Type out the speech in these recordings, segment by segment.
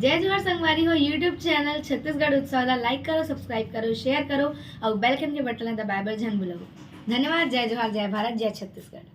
जय जोहार संगवारी हो यूट्यूब चैनल छत्तीसगढ़ उत्सव लाइक करो, सब्सक्राइब करो, शेयर करो और बेल आइकन के बटन दबाए बर झन भूलो। धन्यवाद। जय जोहार, जय भारत, जय छत्तीसगढ़।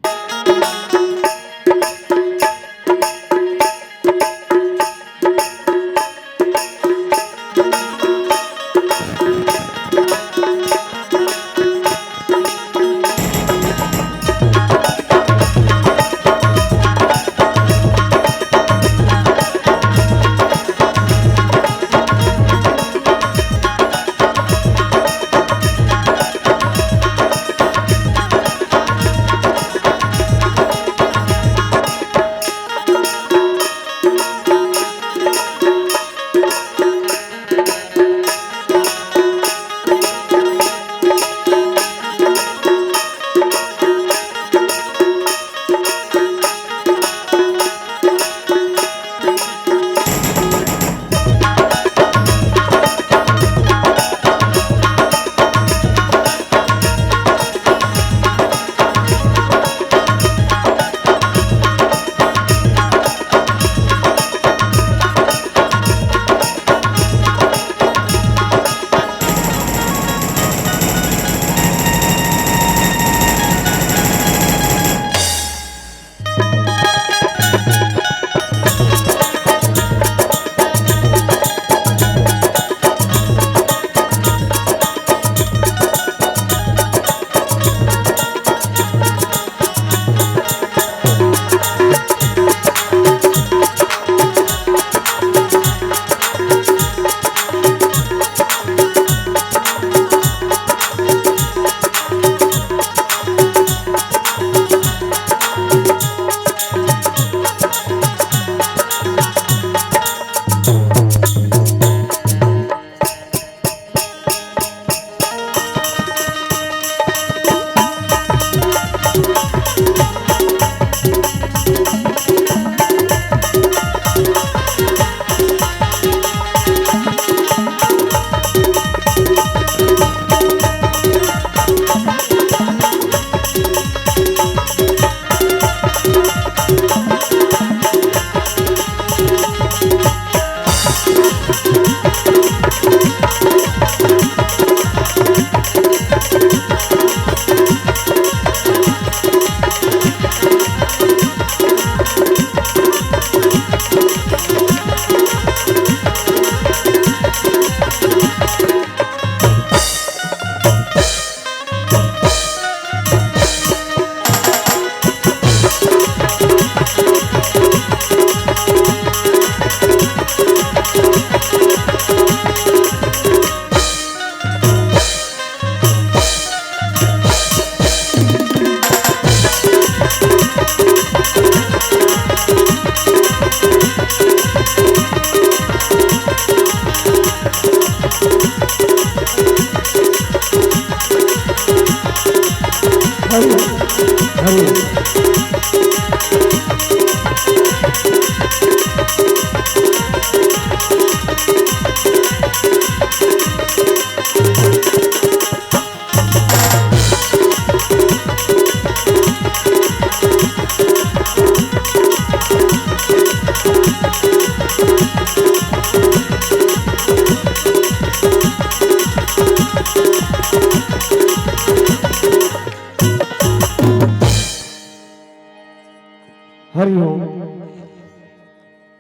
हरिओम।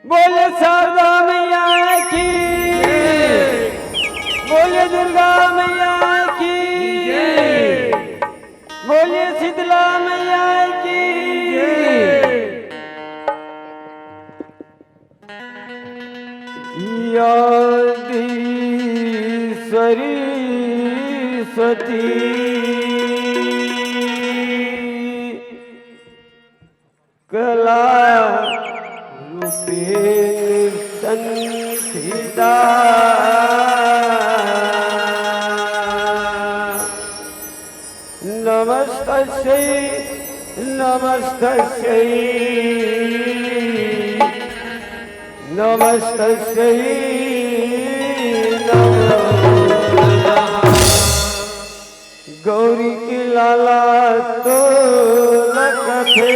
बोले शारदा मैया की, बोले दुर्गा मैया की, बोले शीतला मैया की। यादी सरस्वती कला रूपे संस्थिता नमस्तस्यै नमस्तस्यै नमस्तस्यै नमो नमः। गौरी की लाला तो लखथे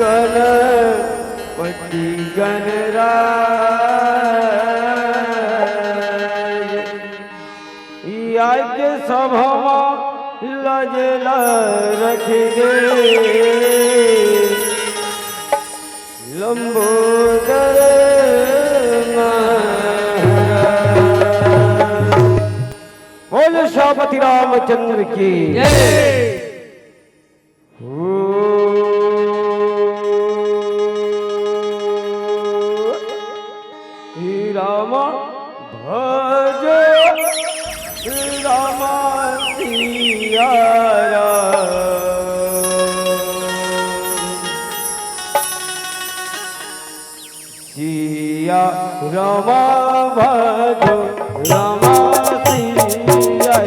गण गणराज यज्ञ सभा लजला रख दे लंबोदर बोल शाहपति रामचंद्र की राम भज राम सिया सिया राम भज राम सिया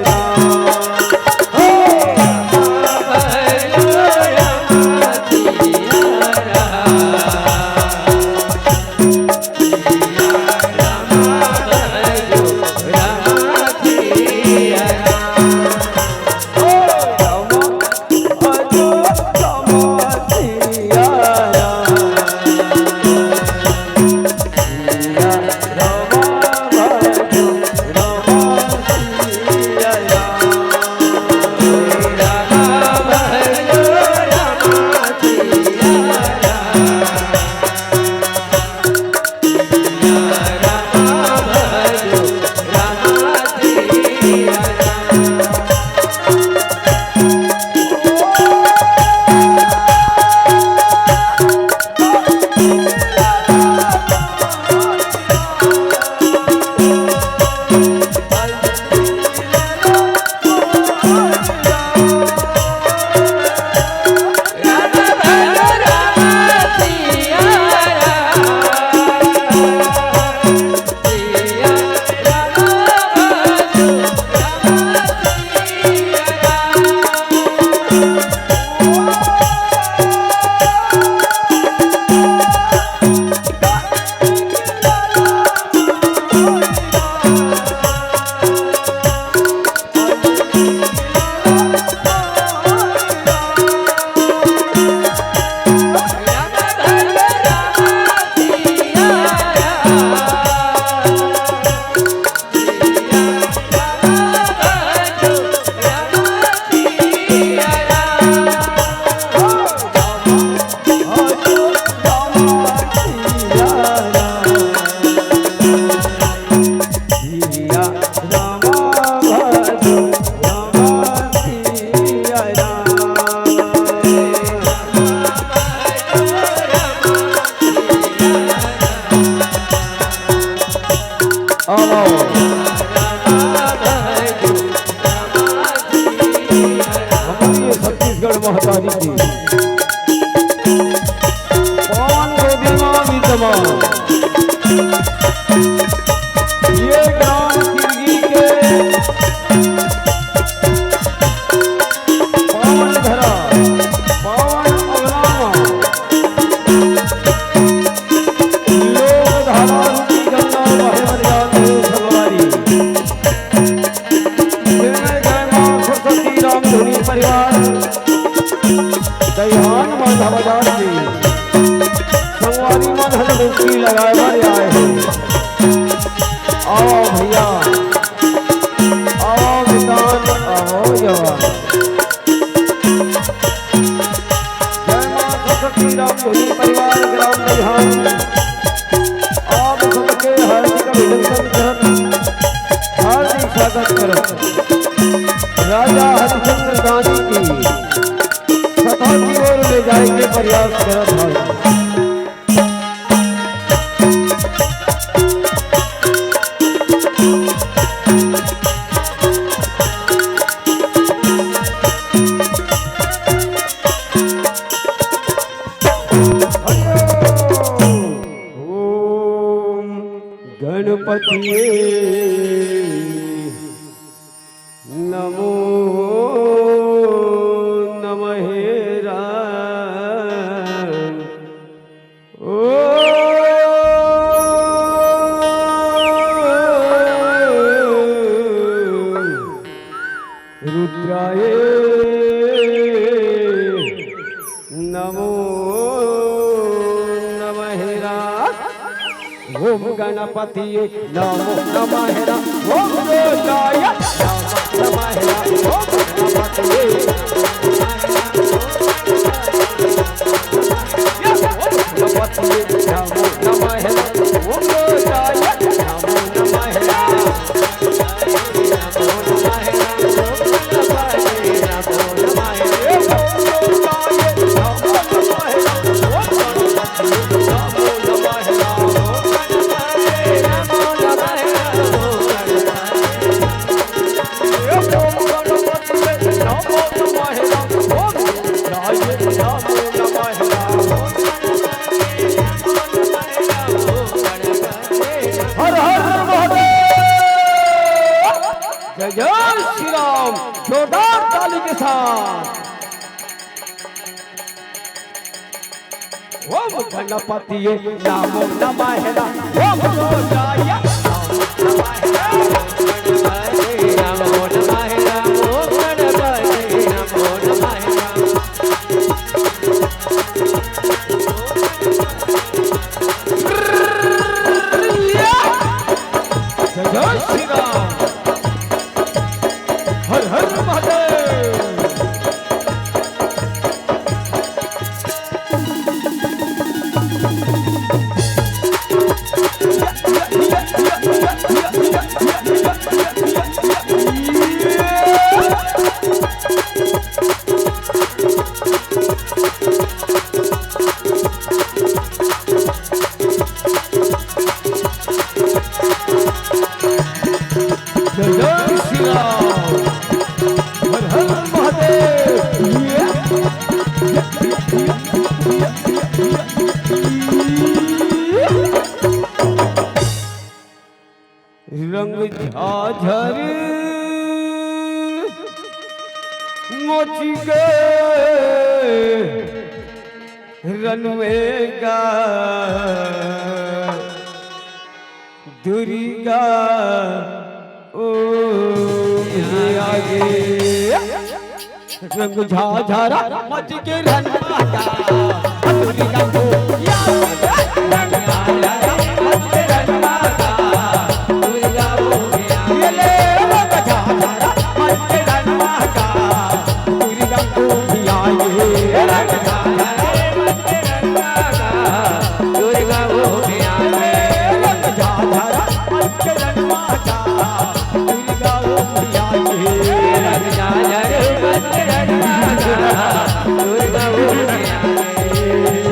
छत्तीसगढ़ महतारी की पवन गोदिमा विद्यमान ये ग्राम किरगी के पवन धरा पवन अगलामा लोग धारा रूपी गंगा बहे जाते सवारी सरस्वती राम धोनी परिवार दयान माधव जी संगवारी मन हल डुबकी लगाए बार आए हैं। आओ भैया आओ किसान आओ जवान जय मां सरस्वती राम धोनी परिवार ग्राम दयान आप सबके हार्दिक अभिनंदन करत हार्दिक स्वागत करत राजा हरिश्चंद्र गांधी की कथा की ओर ले जाएंगे प्रयास करत है। ओम गणपति नमो रुद्राय नमो नमः। ओम गणपति नमो नमः ओम रोजाय नमो नमः ओम गणपति नमो नमः ओम रोजाय नमो जय श्री राम जोरदार ताली के साथ ओम गणपति नमो नमः ओम रोजाय नमो नमः ओम गणपति नमो नमः जय श्री राम हर हर महादेव जय श्री राम हर हर महादेव रंग झाझर मोच गए रनवेगा दुर्गा ओ आगे रंग झाझरा मच के रन माता दुर्गा को रंग झाझरा मच के रन माता दुर्गा को ये ले रंग झाझरा मच के रन माता दुर्गा को आए रंग झाझरा मच के रन माता दुर्गा को आए रंग झाझरा मच के रन माता दुर्गा को आए रंग झाझरा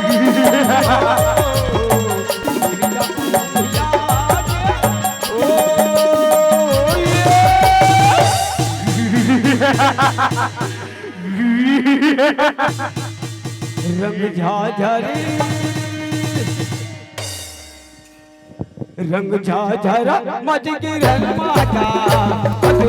मच के रन माता दुर्गा को रंग झाझरी रंग झाझरा मच की रंग माता दुर्गा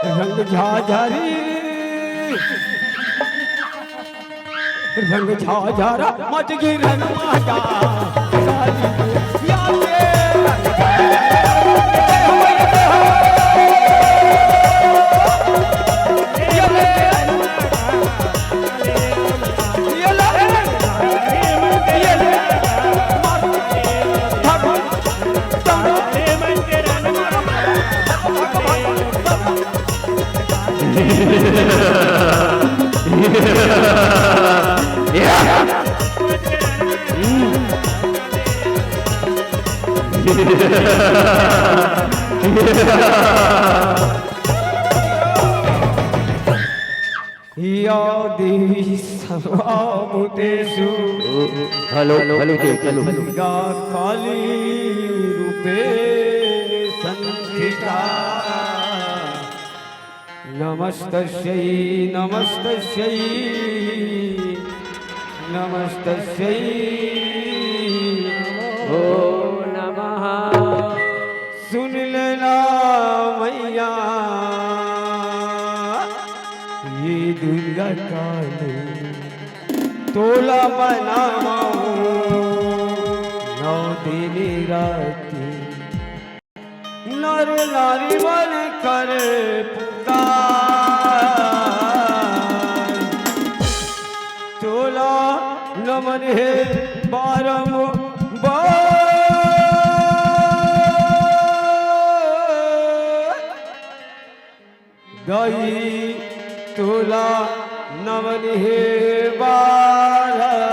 रंग झाझरी रंग झाझरा मच की रंग माता या देवी सर्वभूतेषु हेलो हेलो हेलो या काली रूपे संस्थिता नमस्तस्यै नमस्तस्यै नमस्तस्यै ओ नमः। सुन लेना मैया ये दुर्गा काली तोला बनाओ नौ दिन राती नर नारी बन कर पुकार तोला नमन है बारंबार गई तोला नमन है बारंबार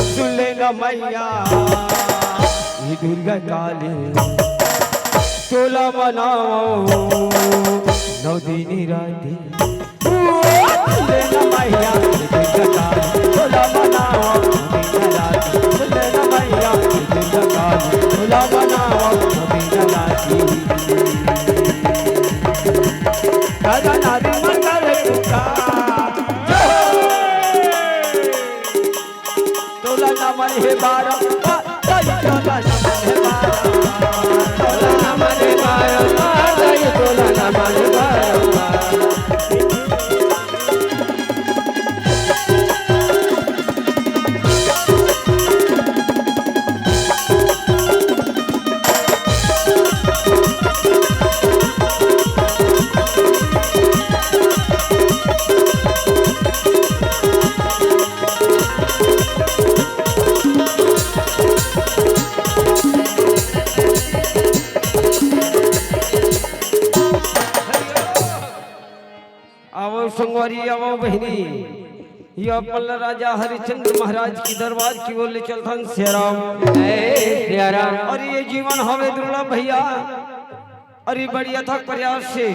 सुन लेना मैया ये दुर्गा काली तोला बनाओ नौ दिन राती लेना मैया ये दुर्गा काली तोला बनाओ नौ दिन राती लेना मैया ये दुर्गा काली तोला बनाओ नौ दिन राती राजा नारी मंगल पुकार तोला नमन है बारंबार तोला नमन है बारंबार तोला नमन बारंबार आओ संगवारी आओ बहनी यह पल राजा हरिचंद्र महाराज की दरबार की ओर ले चलथन श्रीराम सियाराम। और ये जीवन हवे दुर्लभ भैया। अरे बड़ी अथक प्रयास से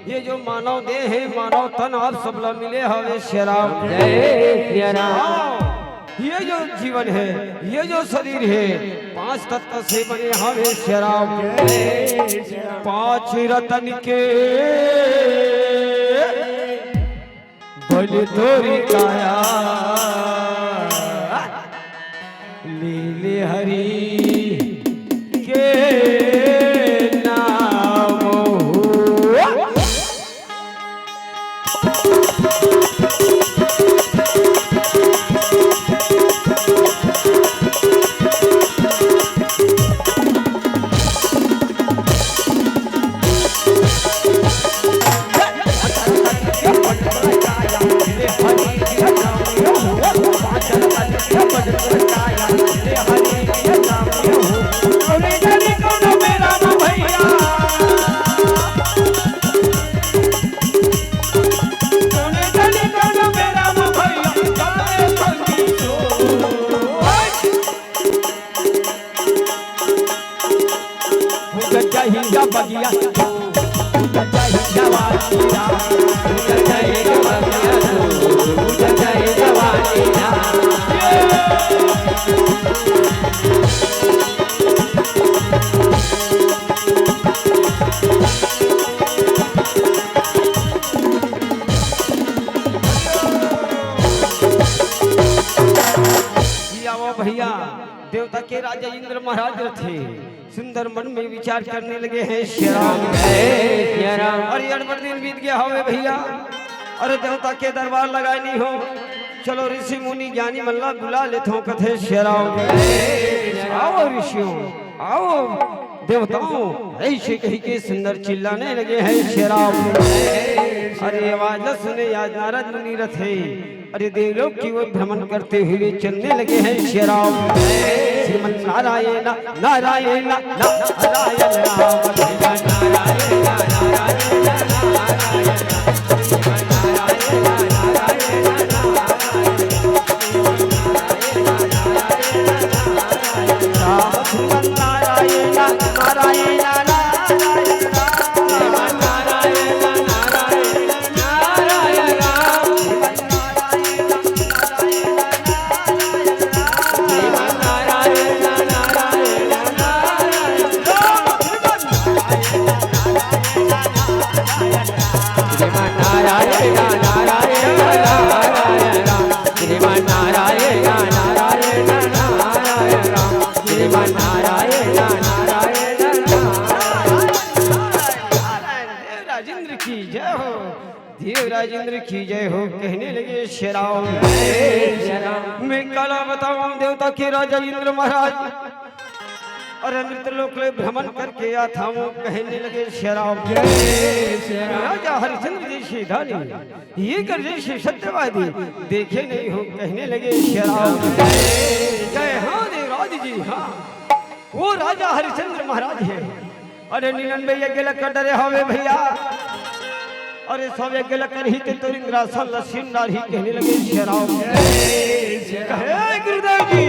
ये जो मानव देह है मानव तन आप सबला मिले हवे श्रीराम। ये जो जीवन है ये जो शरीर है 5 तत्व से बने हवे श्रीराम। 5 रतन के बल तोरी काया लीले हरि के नाम बगिया भैया देवता के राजा इंद्र महाराज थे सुंदर मन में विचार करने लगे हैं श्रीराम। अरे 8 दिन बीत गया हवे भैया। अरे देवता के दरबार लगाए नहीं हो चलो ऋषि मुनि ज्ञानी मल्ला बुला लेते हो कथे श्रीराम। आओ ऋषियों आओ देवताओं ऐसे कही के सुंदर चिल्लाने लगे हैं श्रीराम। अरे आवाज न सुने आज नारद मुनि रथे अरे देवलोक की ओर भ्रमण करते हुए चलने लगे हैं श्रीराम। श्रीमन नारायण नारायण नारायण राम नारायण श्रीमान नारायण नारायण देव राजेंद्र की जय हो, देव राजेंद्र की जय हो। कहने लगे श्री राम मैं काला बताऊं देवता के राजा इंद्र महाराज और अमृत लोक में भ्रमण करके आया था। वो कहने लगे श्री राम राजा हरिश्चंद्र जैसे धानी ये कर जैसे सत्यवादी देखे नहीं हो। कहने लगे श्री राम जय हाँ देवराज जी हाँ वो राजा हरिश्चंद्र महाराज है। अरे 99 यज्ञ कर डरे हवे भैया अरे सब यज्ञ कर ही ते तो इंद्रासन लसीनदार ही। कहने लगे श्री राम हे गुरुदेव जी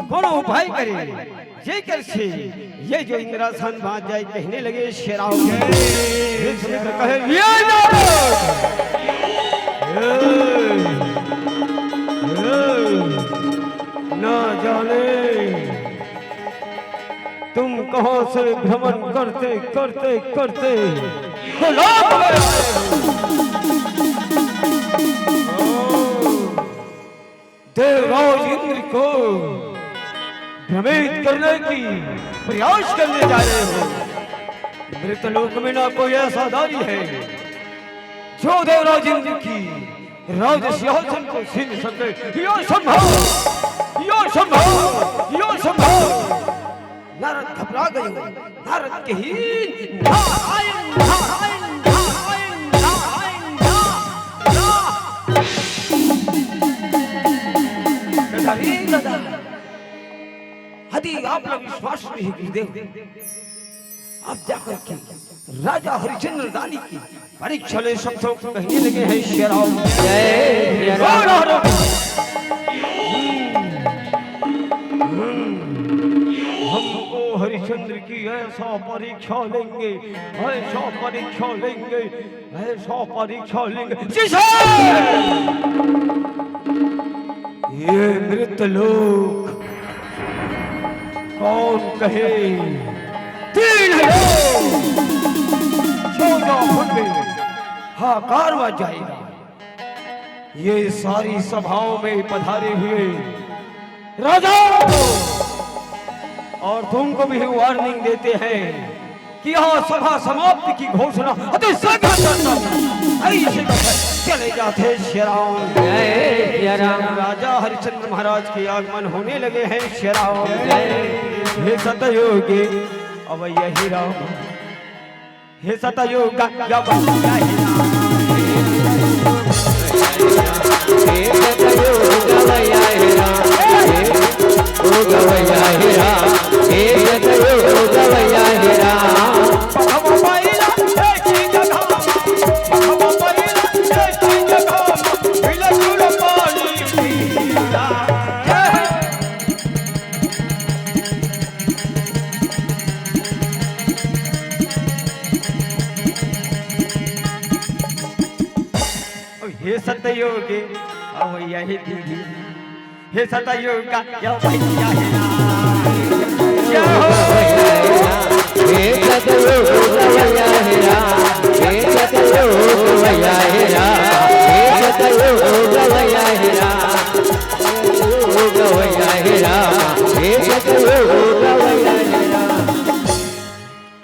कोनो उपाय करे ये कर से ये जो इंद्रासन बांध जाए। कहने लगे श्री राम कहे न जाने तुम कहां से भ्रमण करते करते करते देवराज इंद्र को भ्रमित करने की प्रयास करने जा रहे हो। मृतलोक में ना कोई ऐसा दानी है जो देवराज इंद्र की राज सिंहासन को छीन सके। यो संभव यो संभव यो संभव। नारद घबरा गए। नारद के ही नारायण नारायण नारायण नारायण नारायण। यदि आप लोग विश्वास नहीं गुरुदेव आप जाकर के राजा हरिश्चंद्र दानी की परीक्षा ले शब्दों को कहने लगे हैं श्री राम जय हमको हरिश्चंद्र की ऐसा परीक्षा लेंगे ऐसा परीक्षा लेंगे ऐसा परीक्षा लेंगे। ये मृत लोग कौन कहे 3 हाकार बच जाएगा। ये सारी सभाओं में पधारे हुए राजा और तुमको भी वार्निंग देते हैं कि यहाँ सभा समाप्ति की घोषणा अति शीघ्र करना। ऐसे चले जाते श्री राम। राजा हरिश्चंद्र महाराज के आगमन होने लगे हैं श्री राम। हे सतयोगी अब यही राम हे सतयोग हे सतयोगी अब यही दीदी हे सतयोग का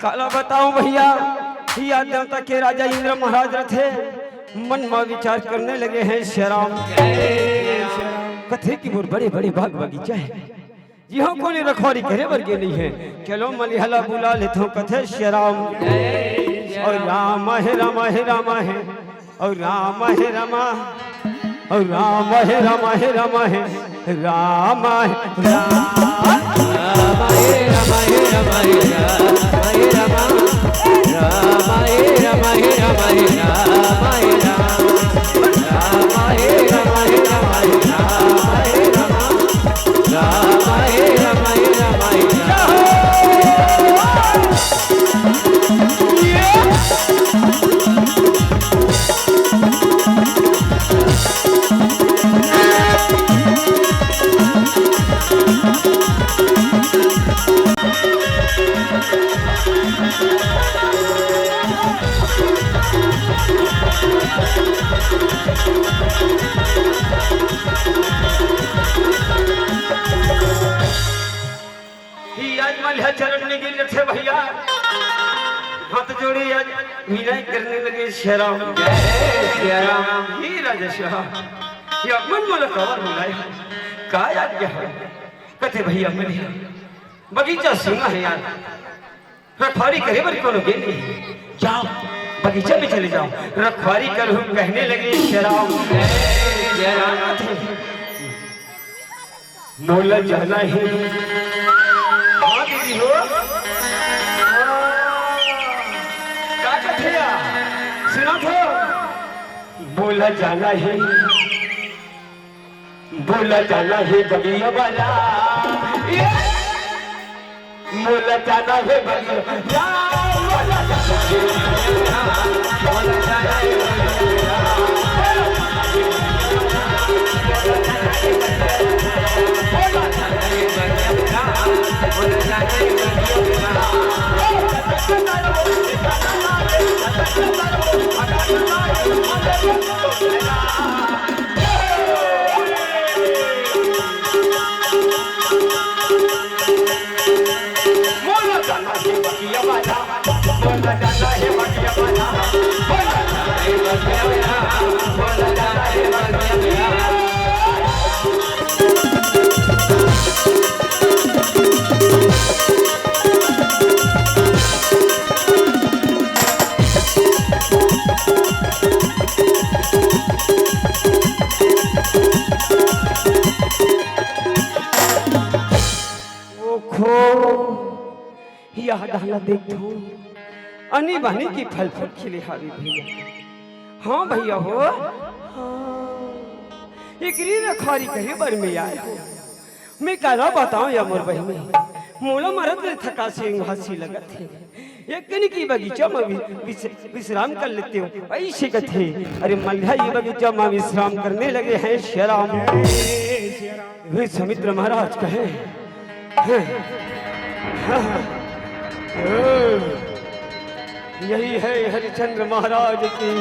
काला बताऊं भैया या देवता के राजा इंद्र महाराज थे मन में विचार करने लगे हैं श्री राम। कथे की मोर बड़े बड़े बाग बगीचा है जी हाँ कोई रखवारी करे वर्गे नहीं है। चलो मलिहला बुला लेता हूँ कथे श्री राम। और राम है राम है राम है और राम है राम और राम है राम है राम है राम है चरण में गिर थे भैया, हाथ जोड़े आज विनय करने लगे श्री राम जय श्री राम। ही राजेश्वर ये मन मोल कवर बुलाए का आज्ञा है कथे भैया मेरे बगीचा सुना है यार, रखवारी करे बर कोनो गेली, जाओ बगीचे में चले जाओ रखवारी करूं कहने लगे श्री राम जय राम। मोल जाना है हाँ दीदी हो का कथिया सुना तो बोला जाना है बगिया वाला, बोला जाना है बगिया देखो अनी बनी की फल फूल खिले हारी भैया। हाँ भैया हो एक रखवारी करे बर में आए हो, मैं कह बताऊं या मोर बहनी मोला मरद थका से हंसी लगत है, एक कनी की बगीचा में विश्राम कर लेते हो ऐसे कथे। अरे मल्हा ये बगीचा में विश्राम करने लगे हैं श्री राम। वे समुद्र महाराज कहे यही है हरिश्चंद्र महाराज की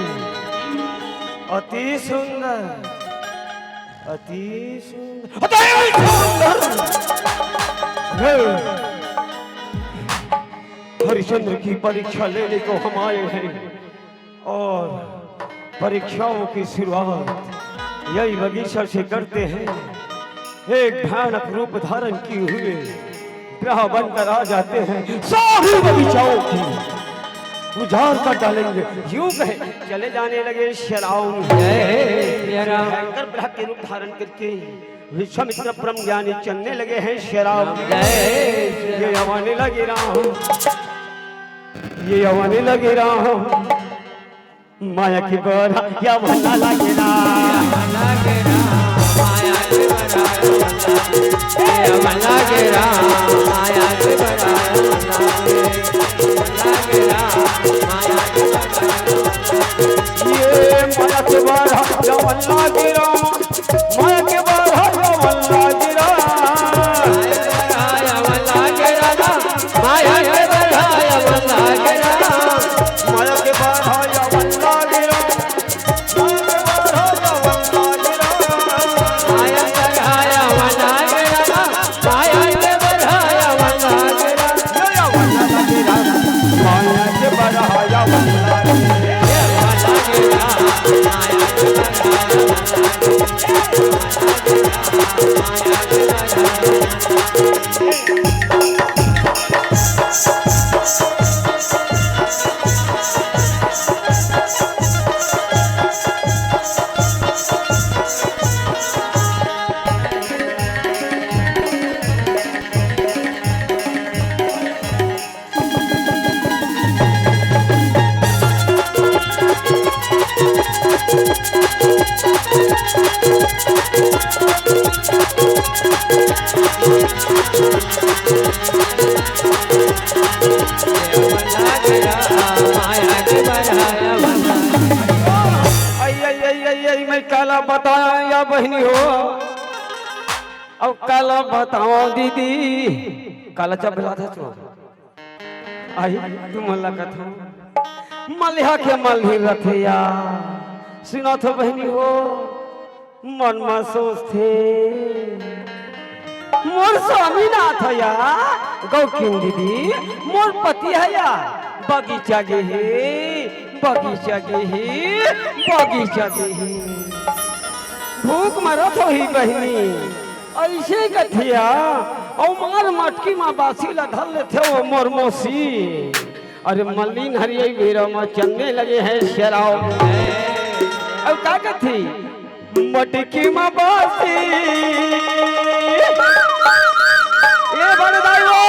अति सुंदर हरिश्चंद्र की परीक्षा लेने को हम आए हैं और परीक्षाओं की शुरुआत यही बगीचा से करते हैं। एक भयानक रूप धारण किए हुए ग्रह बनकर आ जाते हैं, सारी बगीचाओं की उजाड़ कर डालेंगे। यूं कहे चले जाने लगे श्री राम भयंकर ग्रह के रूप धारण करके विश्वामित्र परम ज्ञानी चलने लगे हैं श्री राम। ये आवाने लगे राम, ये आवाने लगे राम, माया की बरा या भला लगे राम, माया की बरा भला के राम, माया के बरा ये माया के बरा या भला के राम, माया के बरा या भला के राम, माया के बरा या भला के राम, माया के बरा या भला के राम, मैं काला बताया या बहनी हो अब काला बताओ दीदी काला चबला था चो आई तुम मल्ला कथा मल्हा के मल्ही रथिया सुना तो बहनी हो मन में सोचते मोर मोर स्वामीनाथ या गौकिन दीदी मोर पति है या बगीचा गे हे बगीचा गे हे बगीचा गे हे भूख मरत हो ही बहनी ऐसे कथिया और मार मटकी माँ बासी लधल थे वो मोर मोसी अरे मलिन हरिये वीरा माँ चलने लगे हैं शराब में अब क्या कथी मटकी माँ बासी ये बड़े भाई वो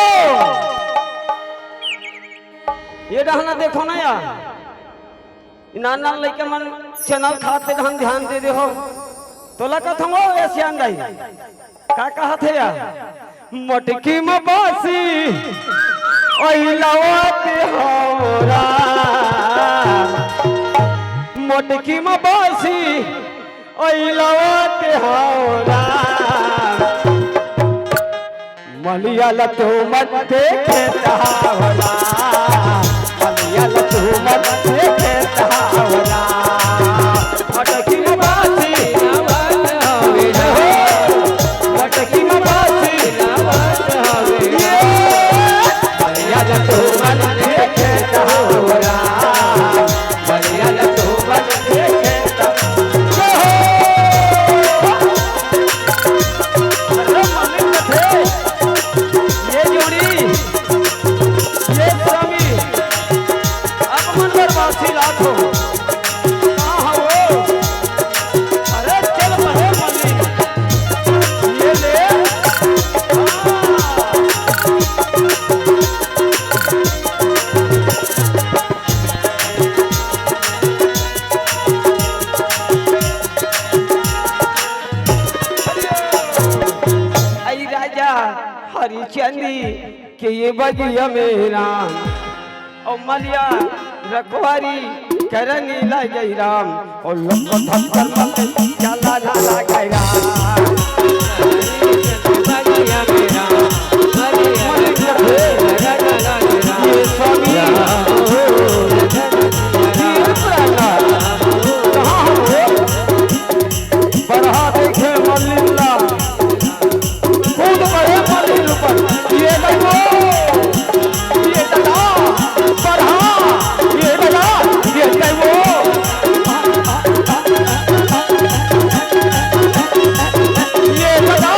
ये रहना देखो ना यार नाना लड़के मन चैनल खाते ध्यान दे दे हो तो लगा था वो ऐसे अंदाई का कहा थे यार मटकी में बासी ओइलावते होरा मटकी में बासी ओइलावते होरा मलियाला तो मत देखता होला मलियाला तो मत देखता होला मटकी में बासी हरिचंदी के ये बगिया मेरा और मलिया रखवारी करनी लगे राम और लोग धक्कर मते चला ना लगे राम बगिया मेरा ये स्वामी कहाँ हो बरहा देखे मल्लिल्ला कूद पड़े मल्लिल पर ये देखो ये दला बरहा ये दला ये देखो ये दला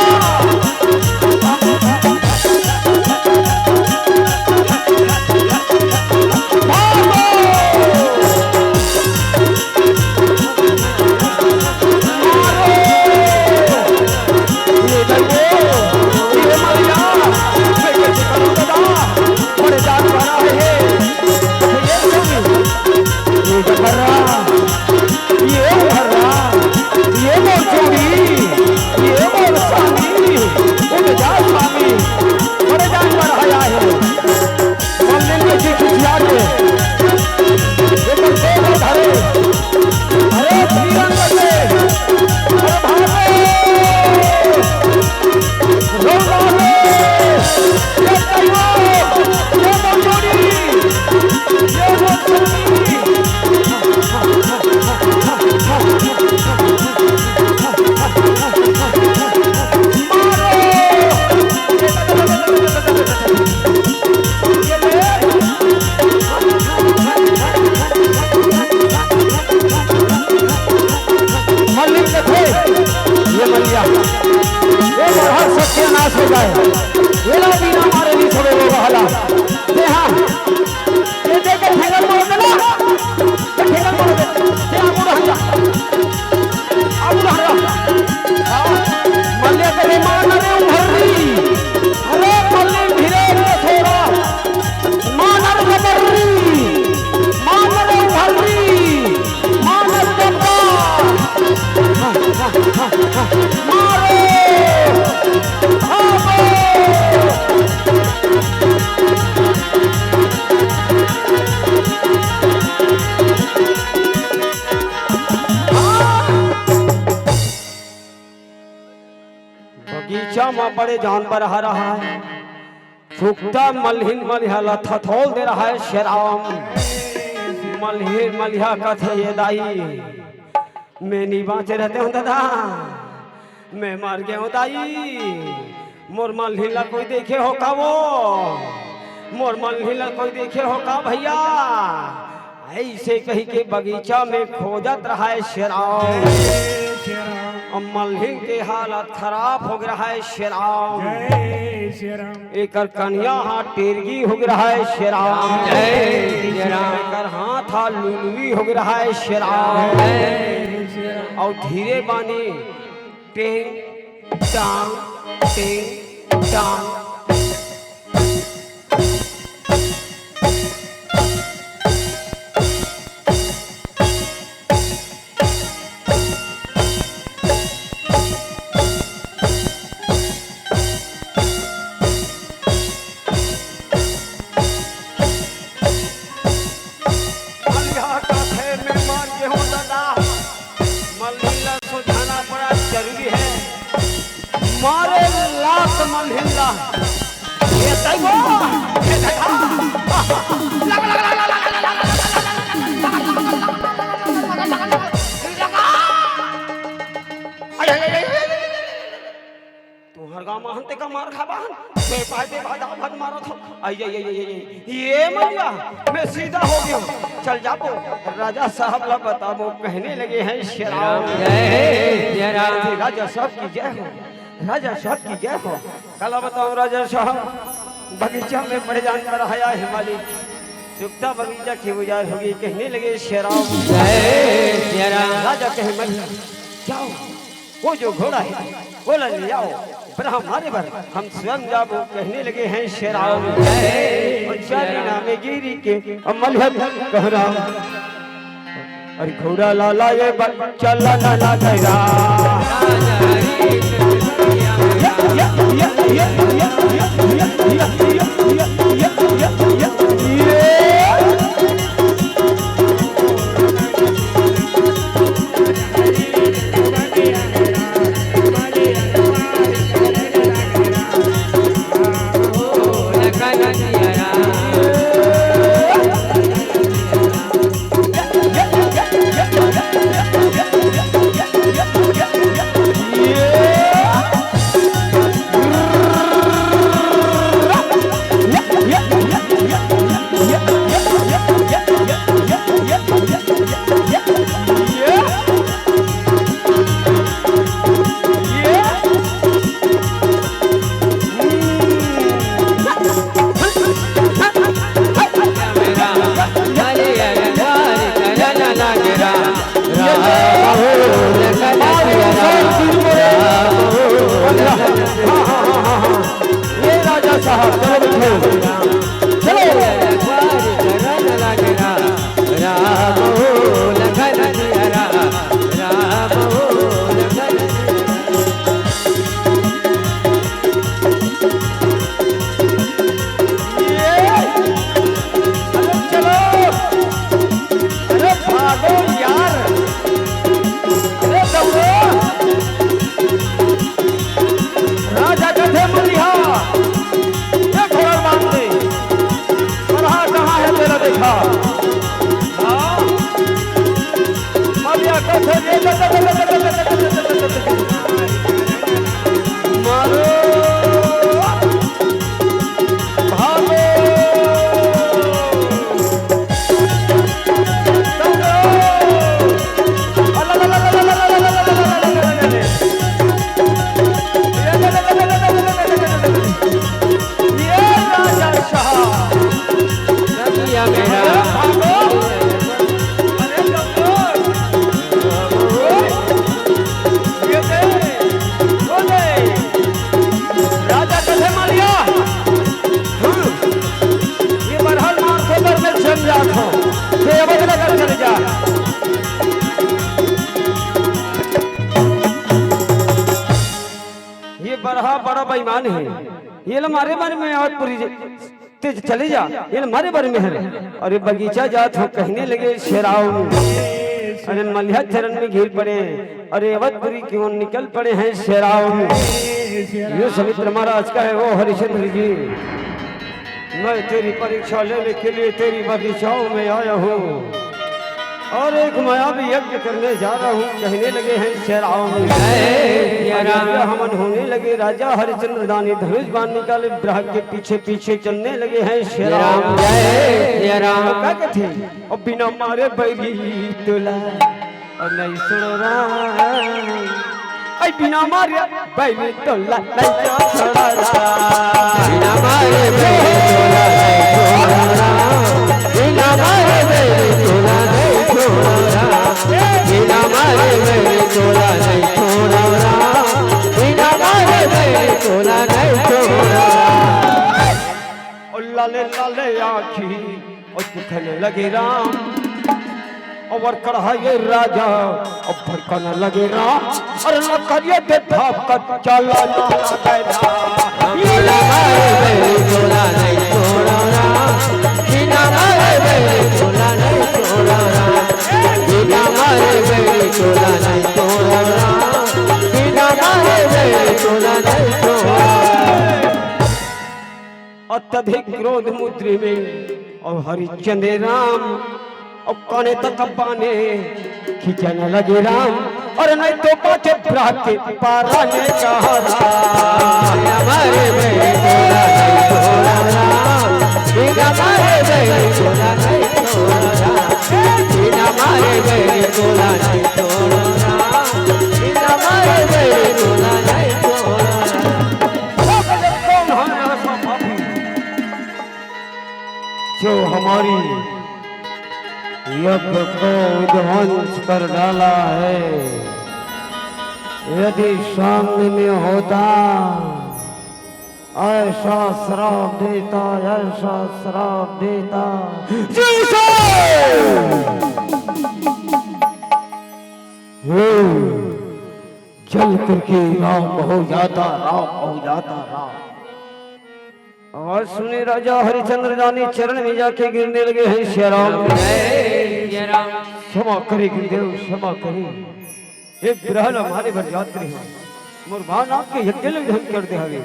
नाश हो जाए वेला बिना मारे नहीं छोड़े वो बहला दे हां ये देख के ठेंगल मार देना ठेंगल मार दे ते आमुड़ हंजा आमुड़ हरा मल्ले के मान रे उभरी अरे मल्ले धीरे रे थोड़ा मान रे बबरी मान रे उभरी मान रे जब्बा मारो बगीचा में बड़े जानवर आ रहा है सुखता मलहिन मलिहाला थथोल दे रहा है शेराम मलहिन मलिहा कथे ये दाई मैं नहीं बाँचे रहते हूँ दादा मैं मर गया हूँ दाई मोर मल्हिला कोई देखे हो का वो, मोर मल्हिला कोई देखे हो का भैया। ऐसे कही के बगीचा में खोजत रहा है शेराव, मल्हिन के हालत खराब हो रहा है शेराव। एक कन्या हाथ टेरगी हो रहा है शेराव, एक हाथ हाथ लुलवी हो रहा है शेराव। और धीरे बानी टेंग टांग टेंग टांग। मारे लात मल्हिला ये तैगो ये देखा लगा लगा लगा तू हर गांव महंते का मार खाबा मैं पाते भादा भद मारो था ये मरिया मैं सीधा हो गया चल जाबो राजा साहब ला बताबो कहने लगे हैं शेराव जय राजा साहब की जय हो, राजा साहब की जय हो। कल बताओ राजा साहब बगीचा में पड़ जान पर आया है मालिक, सुखता बगीचा की गुजार होगी। कहने लगे शेराव जय राजा कहे मलिक जाओ वो जो घोड़ा है वो ले आओ पर हमारे पर हम स्वयं जाबो। कहने लगे हैं शेराव जय नामे गिरी के मलहब कहरा अरे घोड़ा लाला ये चला लाला तेरा बड़ा बेईमान है ये हमारे बारे में और पूरी तेज चले जा ये हमारे बारे में है। अरे बगीचा जात हो कहने लगे शेराव अरे मल्हा चरण में घिर पड़े अरे अवधपुरी क्यों निकल पड़े हैं शेराव। ये सवित्र महाराज का है वो हरिश्चंद्र जी मैं तेरी परीक्षा लेने के लिए तेरी बगीचाओं में आया हूँ। और एक मायावी यज्ञ करने जा रहा हूँ। कहने लगे हैं श्री राम हवन होने लगे। राजा हरिश्चंद्र दानी धनुष बाण निकाले ग्रह के पीछे पीछे चलने लगे हैं श्री राम जय राम। क्या कहते और बिना मारे बैरी तुला और नहीं सुनो राम आई बिना मारे बैरी तुला नहीं छोड़ा बिना मारे बैरी तुला नहीं छोड़ा बिना मारे बैरी तुला नहीं छोड़ा बिना मारे बैरी तुला नहीं छोड़ा बिना मारे बैरी तुला नहीं छोड़ा। और लाले लाले आँखी और दिखने लगे राम और कढ़ाई राजा और भड़कने लगे राम और न करिए दे थाप कर चला बिना मारे बैरी तुला नहीं छोड़ा बिना मारे बैरी तुला नहीं छोड़ा बिना मारे बैरी तुला नहीं छोड़ा बिना मारे बैरी तुला नहीं छोड़ा। अत्यधिक क्रोध मुद्री में और हरिश्चंद्र राम और काने तक पाने खींचने लगे राम और नहीं तो पाचे ब्राह के पारा ने कहा हमारे बैरी तुला नहीं छोड़ा बिना मारे बैरी तुला नहीं छोड़ा बिना मारे बैरी तुला नहीं छोड़ा बिना मारे बैरी तुला नहीं छोड़ा। कौन है ऐसा पापी जो हमारी यज्ञ को ध्वंस कर डाला है? यदि सामने में होता ऐसा श्राप देता ऐसा श्राप देता जल करके राम हो जाता राम। और सुने राजा हरिश्चंद्र दानी चरण में जाके गिरने लगे हैं श्री राम क्षमा करे गुरुदेव क्षमा करे एक ग्रहण हमारे भर जाते हैं मुरभान आपके यज्ञ लग ढंग कर दे हवे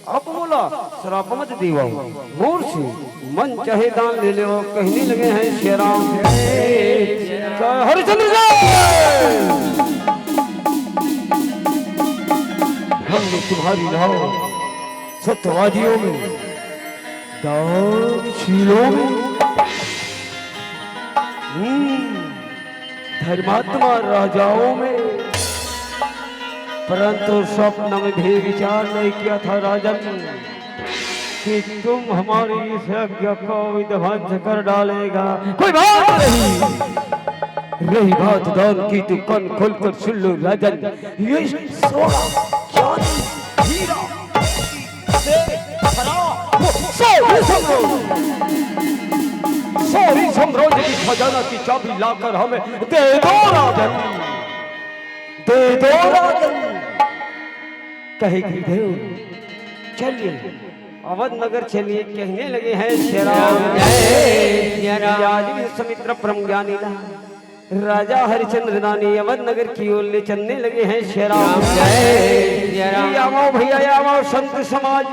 आप बोला श्राप मत दीवा मोर से मन चाहे दान ले ले कहने लगे हैं श्री राम हरिश्चंद्र हमने तुम्हारी नाव सत्यवादियों में दानशीलों में धर्मात्मा राजाओं में परंतु स्वप्न में भी विचार नहीं किया था राजन कि तुम हमारी इस यज्ञ को विध्वंस कर डालेगा। कोई बात नहीं रही बात दान की तू कान खोलकर सुन लो राजन ये सोना चांदी हीरा सारी साम्राज्य की खजाना की चाबी लाकर हमें दे दो राजन दे दो राजन। कहे गुरुदेव चलिए अवध नगर चलिए कहने लगे हैं श्री राम समित्र परम ज्ञानी राजा हरिश्चंद्र दानी अवध नगर की ओर ले चलने लगे हैं श्री राम आओ भैया आओ संत समाज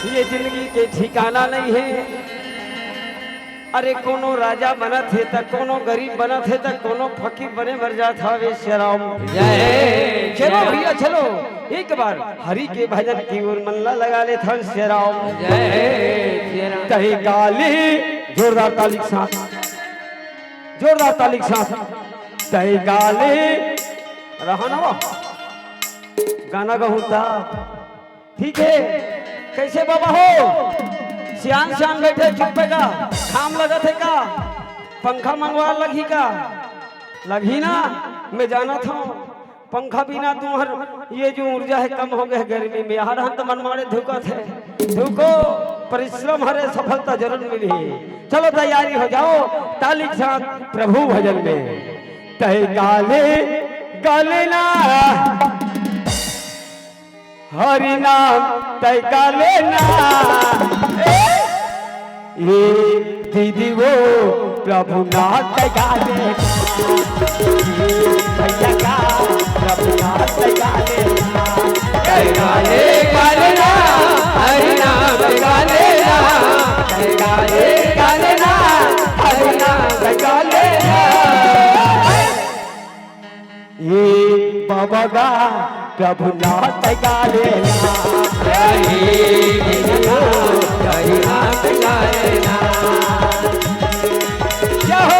ये जिंदगी के ठिकाना नहीं है। अरे कोनो राजा बना थे तक कोनो गरीब बना थे तक कोनो फकीर बने मर जाता वे श्री राम जय। चलो भैया चलो एक बार हरि के भजन की ओर मल्ला लगा ले था श्री राम जय। कहीं काली जोरदार ताली के साथ कहीं काली रहना गाना गहुता ठीक है। कैसे बाबा हो सियान बैठे चुप का खाम लगा थे का पंखा मंगवा लगी ना मैं जाना था पंखा बिना तुम्हार ये जो ऊर्जा है कम हो गए गर्मी में हर हंत मन मारे धुका थे धुको परिश्रम हरे सफलता जरूर मिली। चलो तैयारी हो जाओ ताली के साथ प्रभु भजन में कहे काले काले ना हरि नाम तय का लेना ये दीदी वो प्रभु नाथ तय का लेना भैया का प्रभु नाथ तय का लेना तय का लेना हरि नाम तय का लेना तय का लेना हरि नाम तय का लेना होगा प्रभु नाथ गा लेना, नाथ गा लेना। क्या हो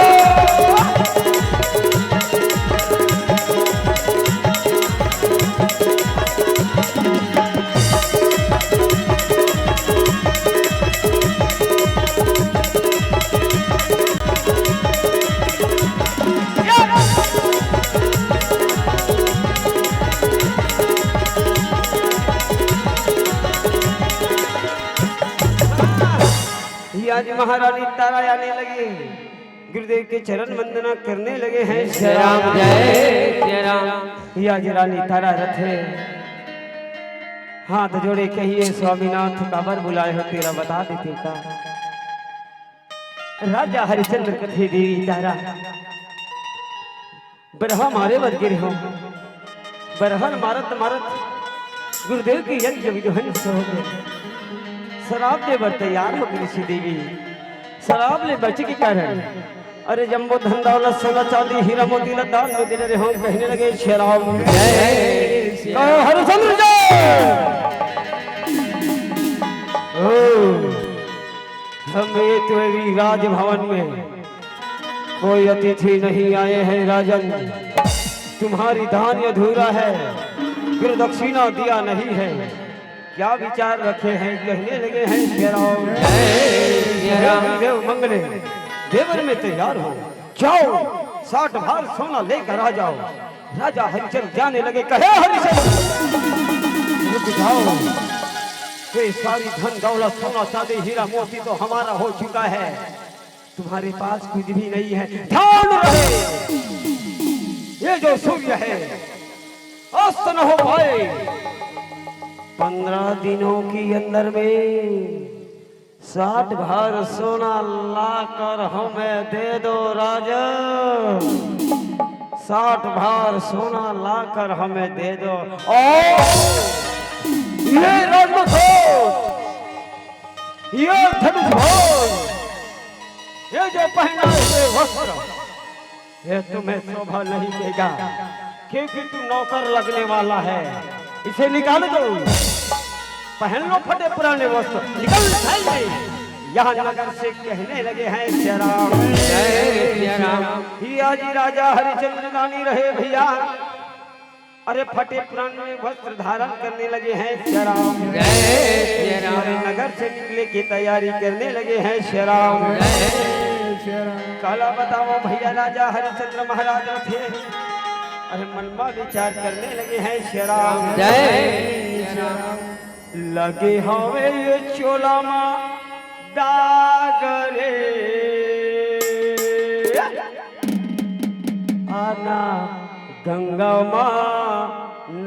आज महारानी तारा आने लगी, गुरुदेव के चरण वंदना करने लगे हैं। जय राम जय राम। आज रानी तारा रथ है, हाथ जोड़े कहिए स्वामीनाथ काबर बुलाए हो तेरा बता देते का। राजा हरिचंद्र कथे देवी तारा बरहा मारे वर गिरे हो, बरहन मारत मारत गुरुदेव की यज्ञ विध्वंस हो गए। शराब ले बर तैयार हो गई ऋषि देवी, शराब ले बच के कारण अरे जम्बो धन दौलत सोना चांदी हीरा मोती दान में दे रहे हो, कहने लगे शराब जय हरिचंद्र जय। हमें तुम्हारी राजभवन में कोई अतिथि नहीं आए हैं राजन, तुम्हारी दान अधूरा है, गुरु दक्षिणा दिया नहीं है, क्या विचार रखे हैं, कहने लगे हैं देव मंगले देवर में तैयार हो जाओ, 60 भार सोना लेकर आ जाओ। राजा हरिचंद्र जाने लगे, कहे हरिचंद्र रुक जाओ, ये सारी धन दौलत सोना चांदी हीरा मोती तो हमारा हो चुका है, तुम्हारे पास कुछ भी नहीं है। ध्यान रहे ये जो सूर्य है अस्त न हो पाए, 15 दिनों की अंदर में 60 भार सोना लाकर हमें दे दो राजा, 60 भार सोना लाकर हमें दे दो। और ये रणघोष, ये धनुष, ये जो पहना है वस्त्र, ये तुम्हें शोभा नहीं देगा, क्योंकि तू नौकर लगने वाला है, इसे निकाल दो, पहन लो फटे पुराने वस्त्र, निकल जाइए यहाँ नगर से। कहने लगे हैं जय राम जय राम। ही आज राजा हरिचंद्र गानी रहे भैया, अरे फटे पुराने वस्त्र धारण करने लगे हैं जय राम जय राम। नगर से निकले की तैयारी करने लगे हैं जय राम जय राम। काला बताओ भैया राजा हरिचंद्र महाराज थे, अरे मनमा विचार करने लगे हैं श्री राम जय राम। लगे हवे ये चोला माँ दागरे, आना गंगा माँ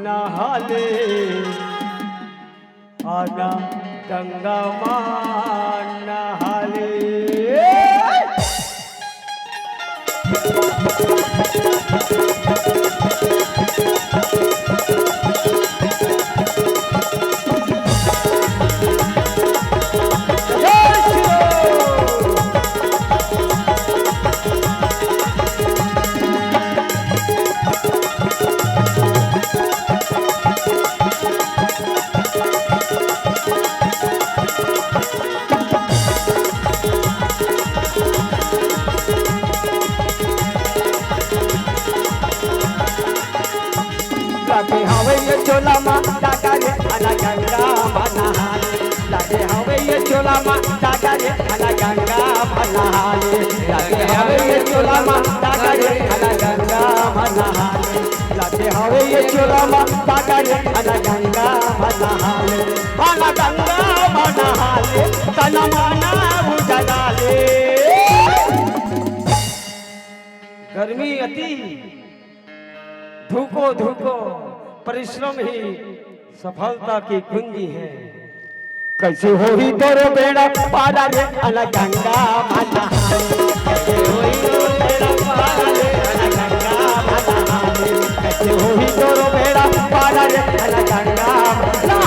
नहाले, आना गंगा माँ नहाले। लगे हवे ये चोला माँ डाकरे अना गंगा मनहाले, लगे हवे ये चोला माँ डाकरे अना गंगा मनहाले, लगे हवे ये चोला माँ डाकरे अना गंगा मनहाले, लगे हवे ये चोला माँ डाकरे अना गंगा मनहाले, अना गंगा मनहाले तन मना उजलाले। गर्मी अति धूको धूको परिश्रम ही सफलता की कुंजी है। कैसे हो ही तोरो बेड़ा पारा रे अला गंगा माता, कैसे हो ही तोरो बेड़ा पारा रे अला गंगा माता, कैसे हो ही तोरो बेड़ा पारा रे अला गंगा माता।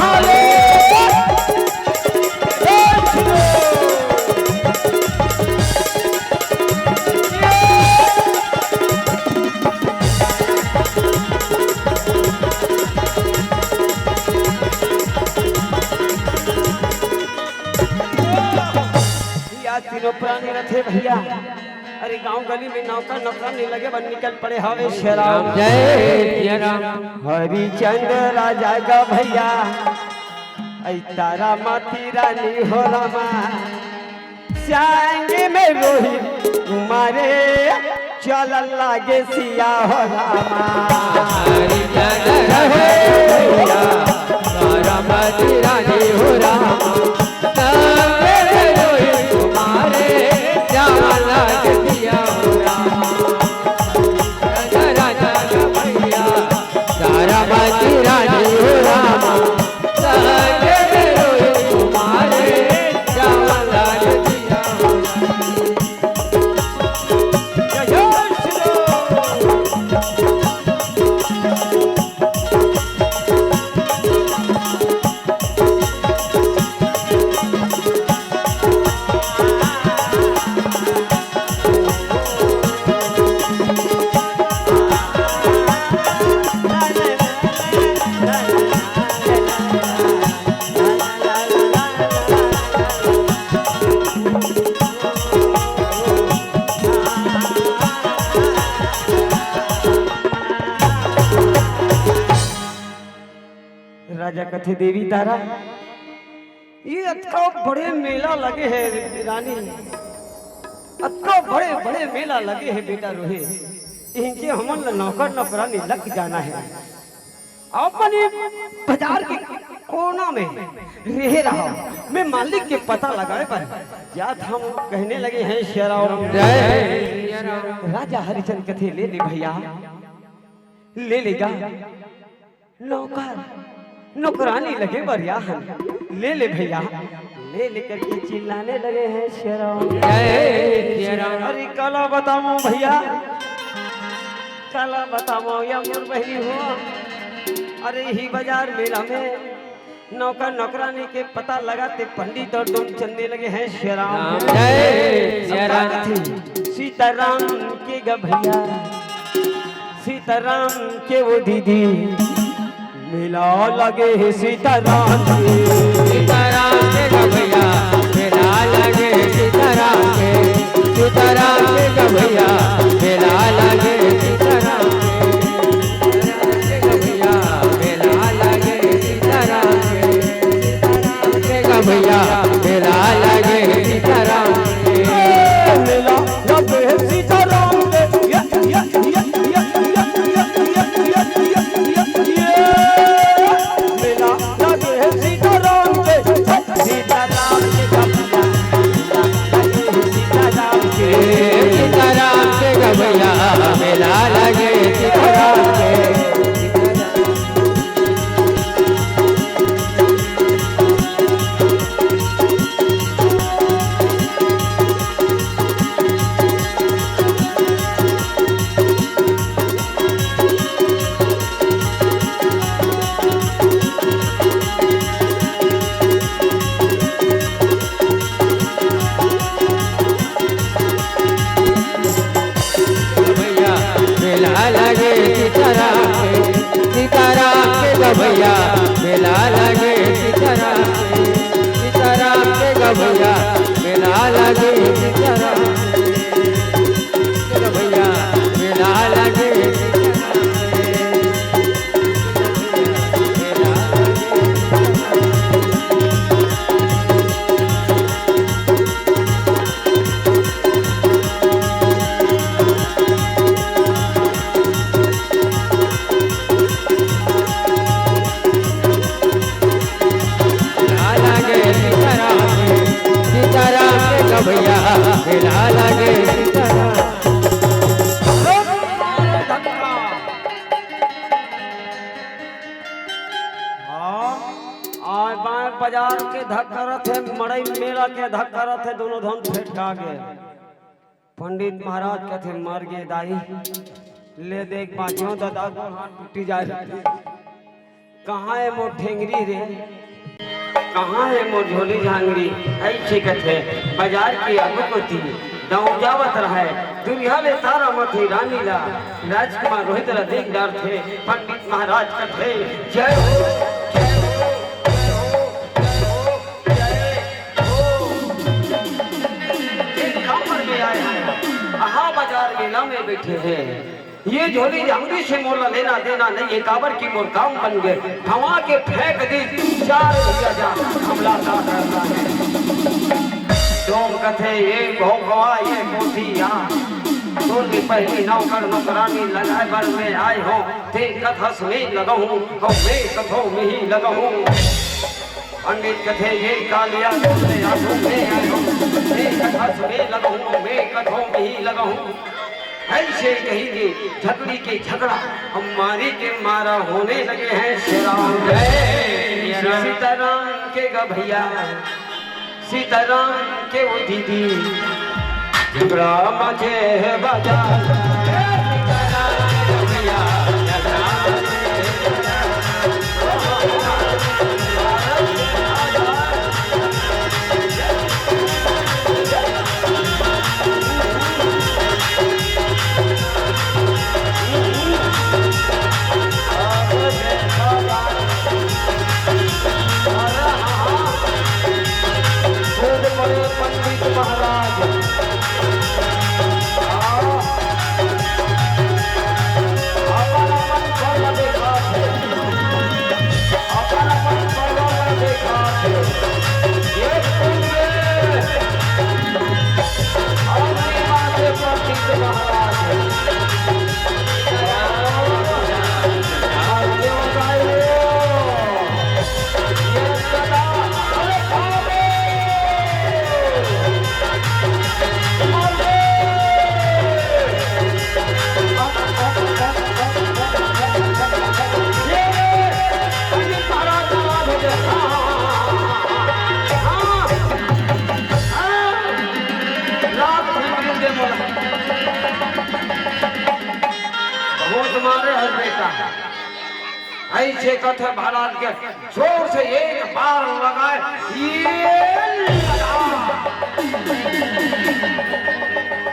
तीनों प्राणी रथे भैया। अरे गांव गली में नौकर नौकर नहीं लगे बन निकल पड़े हवे शेराम। जय राम। हरिचंद्र राजा का भैया ऐ तारा माती रानी हो रामा श्यांगे में रोहित कुमारे चल लागे सिया हो रामा। हरिचंद्र भैया तारा माती रानी हो रामा श्यांगे में रोहित कुमारे चल लागे सिया हो रामा। राजा भैया तारा माती रानी हो रामा श्यांगे में रोहित कुमारे चल लागे सिया हो रामा। जय जय श्री राम। राजा कथे देवी तारा ये अतका बड़े मेला लगे है रानी अतका बड़े बड़े मेला लगे है बेटा रोहे इनके हमन ला नौकर नौकरानी लग जाना है अपने बाजार के कोना में रह रहा मैं मालिक के पता लगाए पर जात हम कहने लगे हैं शेराव जय राजा हरिचंद्र कथे ले ले भैया ले लेगा नौकर नौकरानी लगे बढ़िया हम ले ले भैया ले लेकर के चिल्लाने लगे हैं शेराव जय राम। अरे काला बताओ भैया काला बताओ या मोर बहनी हो अरे ही बाजार मेला में नौकर नौकरानी के पता लगाते पंडित और तुम चलने लगे हैं शेराव जय राम। सीताराम के गा भैया सीताराम के वो दीदी मेला लगे है सीताराम के सीताराम के भैया मेला लगे सीताराम के सीताराम के भैया मेला लगे सीताराम के भैया मेला लगे सीताराम के भैया मेला लगे सीताराम के मेला लगे है सीताराम के मेला लगे है सीताराम के सीताराम के सीताराम के भैया मेला लगे सीताराम के भैया मेला लगे सीताराम के भैया मेला लगे सीताराम के भैया मेला लगे सीताराम के भैया मेला लगे सीताराम के भैया मेला लगे सीताराम। बाजार के धक्का रथे मड़ई मेला के धक्का रथे दोनों धन फेटका गए पंडित महाराज कथे मर गए दाई ले देख बाजियों दादा को हाथ टूटी जाए कहाँ है मोर ठेंगरी रे कहाँ है मोर झोली झांगरी ऐसे कथे बाजार की अगुपति दाऊ जावत रहा है दुनिया ले तारा मथी रानी ला राजकुमार रोहित ला देखदार थे पंडित महाराज कथे जय हो बैठे हैं। ये झोली जंगली से मोला लेना देना नहीं, ये काबर की मोर काम बन गए। थमा के फेंक दी चार भैया जा हमला का करता है। लोग कथे ये भोगवा ये कोठिया तोरी पहली नौकर नौकरानी लगाए बर में आए हो, ते कथस में लगहूं और मैं कथों में ही लगहूं। पंडित कथे ये कालिया बोले आंसू में आए हो, ते कथस में लगहूं मैं कथों में ही लगहूं। ऐसे कहेंगे झगड़ी के झगड़ा हमारी के मारा होने लगे हैं। सीताराम के गा भैया सीताराम के वो दीदी झगड़ा मचे है बाजार। सीताराम के भैया झगड़ा मचे है पंडित महाराज तुम्हारे हर बेटा ऐसे कथे भारत के जोर से एक बार लगाए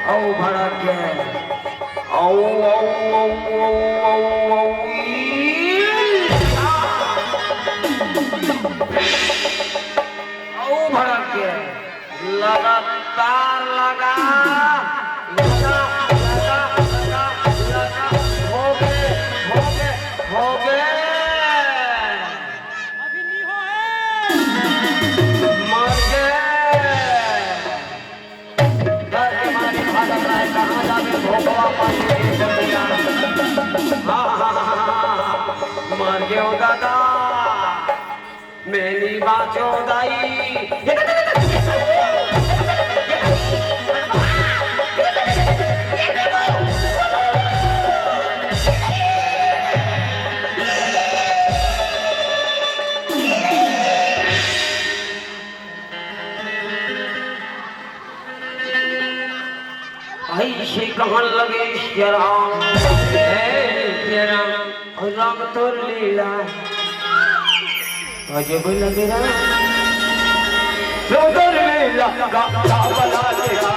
औ भारत के औ औ औ औ औ औ भारत के लगातार लगा मर गयो दादा मेरी बाचो दाई। ऐसे कहन लगे राम तो लीला अजब लग रहा लीला का बला तेरा